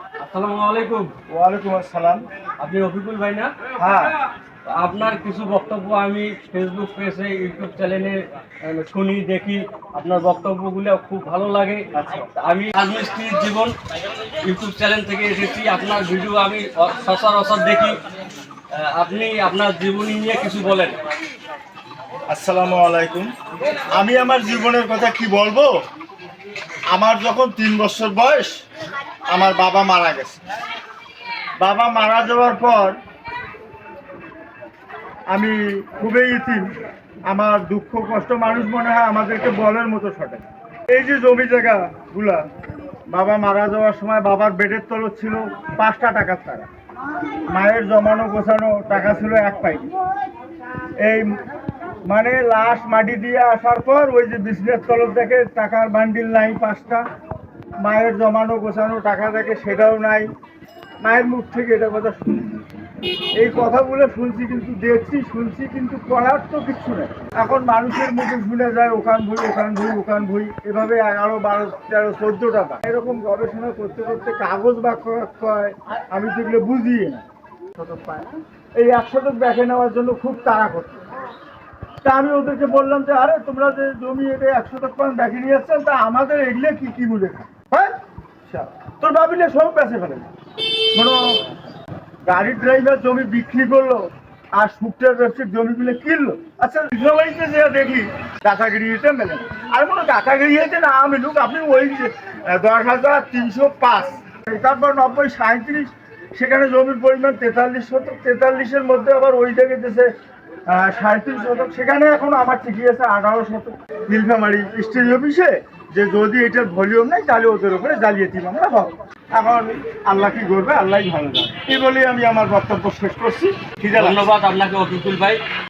আসসালামু আলাইকুম। ওয়ালাইকুম আসসালাম। আপনি রফিকুল ভাই না? হ্যাঁ। আপনার কিছু বক্তব্য আমি ফেসবুক পেজে, ইউটিউব চ্যানেলে শুনি, দেখি। আপনার বক্তব্যগুলো খুব ভালো লাগে। আচ্ছা। আমি রাজমিস্ত্রির জীবন ইউটিউব চ্যানেল থেকে এসেছি। আপনার ভিডিও আমি সচরাচর দেখি। আপনি আপনার জীবনী নিয়ে কিছু বলেন। আসসালামু আলাইকুম। আমি আমার জীবনের কথা কি বলবো। আমার যখন 3 বছর বয়স আমার বাবা মারা গেছে। বাবা মারা যাওয়ার পর আমি খুবই ইতিম। আমার দুঃখ কষ্ট মানুষ মনে হয় আমাদেরকে বলার মতো সটে। এই যে জমি জায়গাগুলা বাবা মারা যাওয়ার সময় বাবার বেডের তলব ছিল 5টা টাকার টাকা, মায়ের জমানো গোছানো টাকা ছিল 1 পাইনি। এই মানে লাশ মাটি দিয়ে আসার পর ওই যে বিজনেস তরফ থেকে টাকার বান্ডিল নাই 5টা, মায়ের জমানো গোছানো টাকা থেকে সেটাও নাই। মায়ের মুখ থেকে এটা কথা শুনছি, এই কথাগুলো শুনছি, কিন্তু দেখছি শুনছি, কিন্তু করার তো কিচ্ছু নেই। এখন মানুষের মুখে শুনে যায় ওখান ভুই ওখান ভুই ওখান ভুই, এভাবে 11, 12, 13, 14টা বা এরকম গবেষণা করতে করতে কাগজ বা কয় আমি সেগুলো বুঝিয়ে না। এই 1 শতক দেখে নেওয়ার জন্য খুব তাড়া করছে। তা আমি ওদেরকে বললাম যে আরে তোমরা যে জমি এটা 1 শতক পান দেখে নিয়ে যাচ্ছেন, তা আমাদের এগুলো কি কি বলে খায়? হ্যাঁ, তোর ভাবিলে সব বেঁচে ফেলে। কোনো গাড়ির ড্রাইভার জমি বিক্রি করলো আর সুটটার ব্যবসার জমিগুলো কিনলো। আচ্ছা, রিজনাবাড়িতে যে দেখি দাদাগিরিতে মেলে না। আর কোনো দাদাগিরিতে না মিলুক, আপনি ওই 10,305 তারপর 90, 37, সেখানে জমির পরিমাণ 43 শতক। 43-এর মধ্যে আবার ওই জায়গায় দিয়েছে 37 শতক। সেখানে এখন আমার ঠিকই আছে 18 শতক। নীলফামারী স্টেট অফিসে যে যদি এটার ভলিউম নেই তাহলে ওদের উপরে জালিয়াতি মামলা হবে। এখন আল্লাহ কি করবে, আল্লাহ ভালো জানে। এই বলেই আমি আমার বক্তব্য শেষ করছি। ধন্যবাদ আপনাকে রফিকুল ভাই।